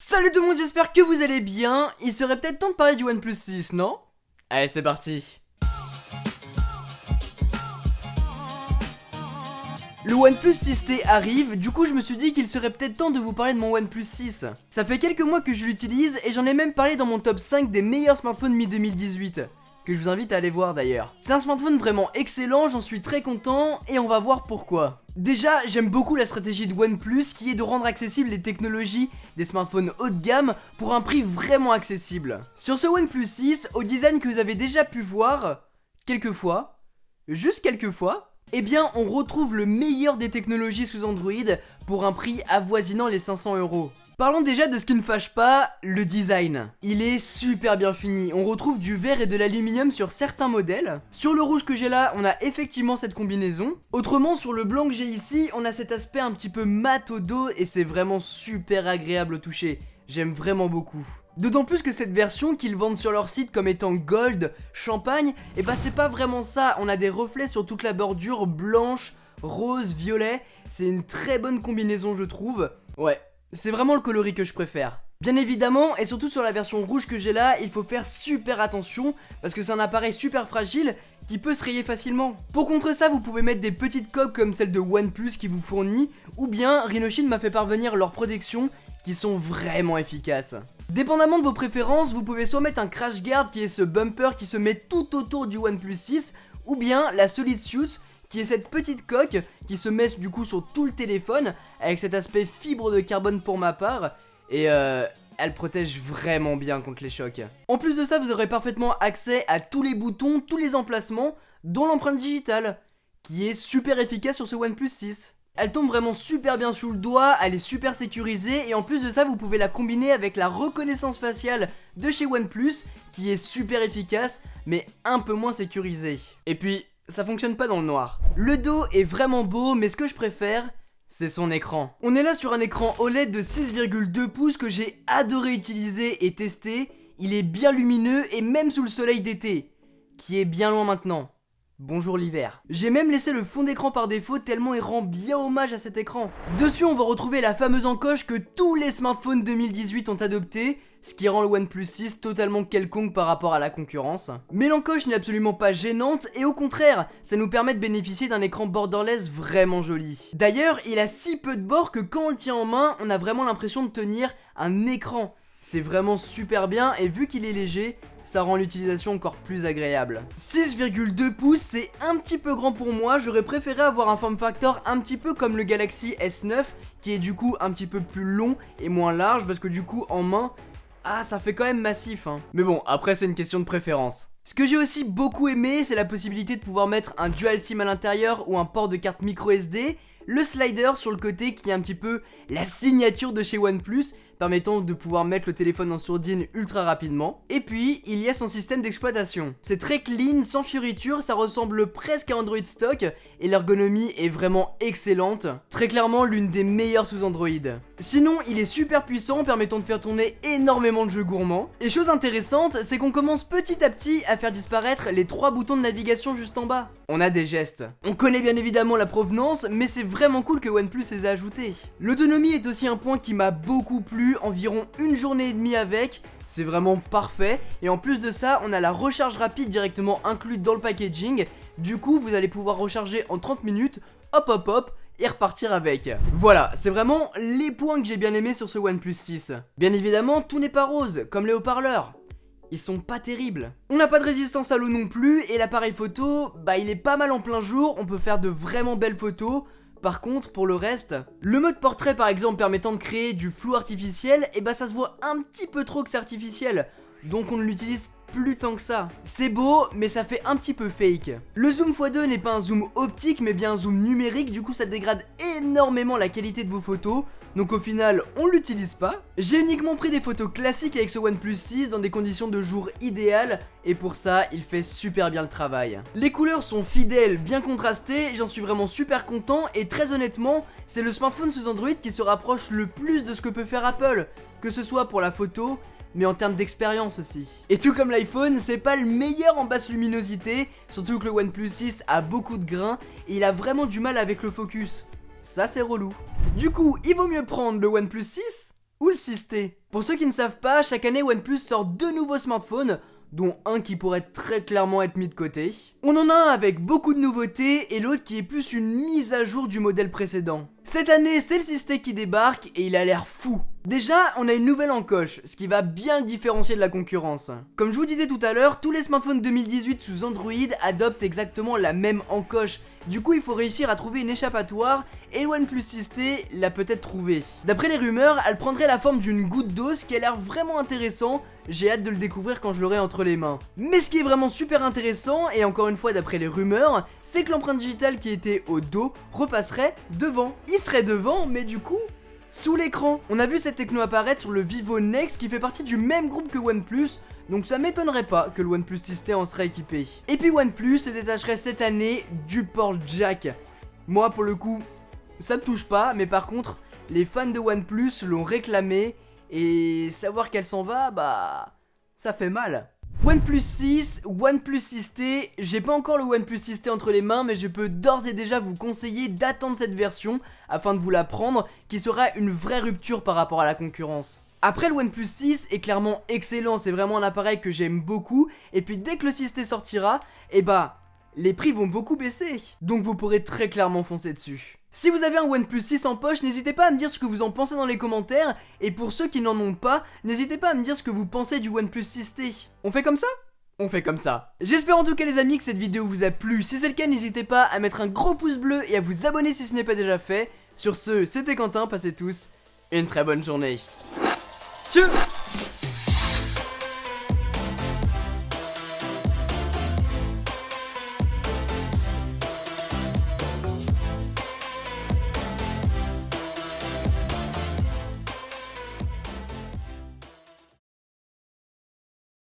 Salut tout le monde, j'espère que vous allez bien. Il serait peut-être temps de parler du OnePlus 6, non? Allez, c'est parti. Le OnePlus 6T arrive, du coup je me suis dit qu'il serait peut-être temps de vous parler de mon OnePlus 6. Ça fait quelques mois que je l'utilise et j'en ai même parlé dans mon top 5 des meilleurs smartphones mi-2018, que je vous invite à aller voir d'ailleurs. C'est un smartphone vraiment excellent, j'en suis très content et on va voir pourquoi. Déjà, j'aime beaucoup la stratégie de OnePlus qui est de rendre accessibles les technologies des smartphones haut de gamme pour un prix vraiment accessible. Sur ce OnePlus 6, au design que vous avez déjà pu voir quelques fois, juste quelques fois, eh bien on retrouve le meilleur des technologies sous Android pour un prix avoisinant les 500€. Parlons déjà de ce qui ne fâche pas, le design. Il est super bien fini, on retrouve du verre et de l'aluminium sur certains modèles. Sur le rouge que j'ai là, on a effectivement cette combinaison. Autrement, sur le blanc que j'ai ici, on a cet aspect un petit peu mat au dos et c'est vraiment super agréable au toucher. J'aime vraiment beaucoup. D'autant plus que cette version qu'ils vendent sur leur site comme étant gold, champagne, et bah c'est pas vraiment ça, on a des reflets sur toute la bordure blanche, rose, violet, c'est une très bonne combinaison je trouve. Ouais, c'est vraiment le coloris que je préfère. Bien évidemment, et surtout sur la version rouge que j'ai là, il faut faire super attention, parce que c'est un appareil super fragile qui peut se rayer facilement. Pour contrer ça, vous pouvez mettre des petites coques comme celle de OnePlus qui vous fournit, ou bien Rhinoshin m'a fait parvenir leur protection qui sont vraiment efficaces. Dépendamment de vos préférences, vous pouvez soit mettre un crash guard qui est ce bumper qui se met tout autour du OnePlus 6, ou bien la Solid Suit qui est cette petite coque qui se met du coup sur tout le téléphone avec cet aspect fibre de carbone pour ma part et elle protège vraiment bien contre les chocs. En plus de ça, vous aurez parfaitement accès à tous les boutons, tous les emplacements, dont l'empreinte digitale qui est super efficace sur ce OnePlus 6. Elle tombe vraiment super bien sous le doigt, elle est super sécurisée et en plus de ça vous pouvez la combiner avec la reconnaissance faciale de chez OnePlus qui est super efficace mais un peu moins sécurisée. Et puis ça fonctionne pas dans le noir. Le dos est vraiment beau mais ce que je préfère c'est son écran. On est là sur un écran OLED de 6,2 pouces que j'ai adoré utiliser et tester. Il est bien lumineux et même sous le soleil d'été qui est bien loin maintenant. Bonjour l'hiver. J'ai même laissé le fond d'écran par défaut tellement il rend bien hommage à cet écran. Dessus on va retrouver la fameuse encoche que tous les smartphones 2018 ont adopté, ce qui rend le OnePlus 6 totalement quelconque par rapport à la concurrence. Mais l'encoche n'est absolument pas gênante et au contraire, ça nous permet de bénéficier d'un écran borderless vraiment joli. D'ailleurs, il a si peu de bords que quand on le tient en main, on a vraiment l'impression de tenir un écran. C'est vraiment super bien et vu qu'il est léger, ça rend l'utilisation encore plus agréable. 6,2 pouces, c'est un petit peu grand pour moi, j'aurais préféré avoir un form factor un petit peu comme le Galaxy S9, qui est du coup un petit peu plus long et moins large, parce que du coup en main, ça fait quand même massif hein. Mais bon, après c'est une question de préférence. Ce que j'ai aussi beaucoup aimé, c'est la possibilité de pouvoir mettre un dual SIM à l'intérieur ou un port de carte micro SD, le slider sur le côté qui est un petit peu la signature de chez OnePlus, permettant de pouvoir mettre le téléphone en sourdine ultra rapidement. Et puis, il y a son système d'exploitation. C'est très clean, sans fioritures, ça ressemble presque à Android stock, et l'ergonomie est vraiment excellente. Très clairement, l'une des meilleures sous Android. Sinon, il est super puissant, permettant de faire tourner énormément de jeux gourmands. Et chose intéressante, c'est qu'on commence petit à petit à faire disparaître les 3 boutons de navigation juste en bas. On a des gestes. On connaît bien évidemment la provenance, mais c'est vraiment cool que OnePlus les a ajoutés. L'autonomie est aussi un point qui m'a beaucoup plu, environ une journée et demie avec, c'est vraiment parfait. Et en plus de ça, on a la recharge rapide directement inclue dans le packaging. Du coup, vous allez pouvoir recharger en 30 minutes, hop hop hop, et repartir avec. Voilà, c'est vraiment les points que j'ai bien aimés sur ce OnePlus 6. Bien évidemment, tout n'est pas rose, comme les haut-parleurs. Ils sont pas terribles. On n'a pas de résistance à l'eau non plus, et l'appareil photo, il est pas mal en plein jour, on peut faire de vraiment belles photos. Par contre, pour le reste, le mode portrait par exemple permettant de créer du flou artificiel, ça se voit un petit peu trop que c'est artificiel, donc on ne l'utilise plus tant que ça. C'est beau, mais ça fait un petit peu fake. Le zoom x2 n'est pas un zoom optique, mais bien un zoom numérique, du coup ça dégrade énormément la qualité de vos photos, donc au final on l'utilise pas. J'ai uniquement pris des photos classiques avec ce OnePlus 6 dans des conditions de jour idéales, et pour ça il fait super bien le travail. Les couleurs sont fidèles, bien contrastées, j'en suis vraiment super content, et très honnêtement c'est le smartphone sous Android qui se rapproche le plus de ce que peut faire Apple, que ce soit pour la photo, mais en termes d'expérience aussi. Et tout comme l'iPhone, c'est pas le meilleur en basse luminosité, surtout que le OnePlus 6 a beaucoup de grains et il a vraiment du mal avec le focus. Ça c'est relou. Du coup, il vaut mieux prendre le OnePlus 6 ou le 6T. Pour ceux qui ne savent pas, chaque année OnePlus sort 2 nouveaux smartphones, dont un qui pourrait très clairement être mis de côté. On en a un avec beaucoup de nouveautés et l'autre qui est plus une mise à jour du modèle précédent. Cette année, c'est le 6T qui débarque et il a l'air fou. Déjà, on a une nouvelle encoche, ce qui va bien le différencier de la concurrence. Comme je vous disais tout à l'heure, tous les smartphones 2018 sous Android adoptent exactement la même encoche. Du coup, il faut réussir à trouver une échappatoire et le OnePlus 6T l'a peut-être trouvé. D'après les rumeurs, elle prendrait la forme d'une goutte d'eau, ce qui a l'air vraiment intéressant. J'ai hâte de le découvrir quand je l'aurai entre les mains. Mais ce qui est vraiment super intéressant, et encore une fois d'après les rumeurs, c'est que l'empreinte digitale qui était au dos repasserait devant. Il serait devant, mais du coup, sous l'écran. On a vu cette techno apparaître sur le Vivo Nex qui fait partie du même groupe que OnePlus, donc ça m'étonnerait pas que le OnePlus 6T en serait équipé. Et puis OnePlus se détacherait cette année du port jack. Moi pour le coup, ça me touche pas, mais par contre, les fans de OnePlus l'ont réclamé, et savoir qu'elle s'en va, bah, ça fait mal. OnePlus 6, OnePlus 6T, j'ai pas encore le OnePlus 6T entre les mains, mais je peux d'ores et déjà vous conseiller d'attendre cette version afin de vous la prendre, qui sera une vraie rupture par rapport à la concurrence. Après, le OnePlus 6 est clairement excellent, c'est vraiment un appareil que j'aime beaucoup, et puis dès que le 6T sortira, et bah, les prix vont beaucoup baisser, donc vous pourrez très clairement foncer dessus. Si vous avez un OnePlus 6 en poche, n'hésitez pas à me dire ce que vous en pensez dans les commentaires, et pour ceux qui n'en ont pas, n'hésitez pas à me dire ce que vous pensez du OnePlus 6T. On fait comme ça ? On fait comme ça. J'espère en tout cas les amis que cette vidéo vous a plu. Si c'est le cas, n'hésitez pas à mettre un gros pouce bleu et à vous abonner si ce n'est pas déjà fait. Sur ce, c'était Quentin, passez tous une très bonne journée. Tchuss.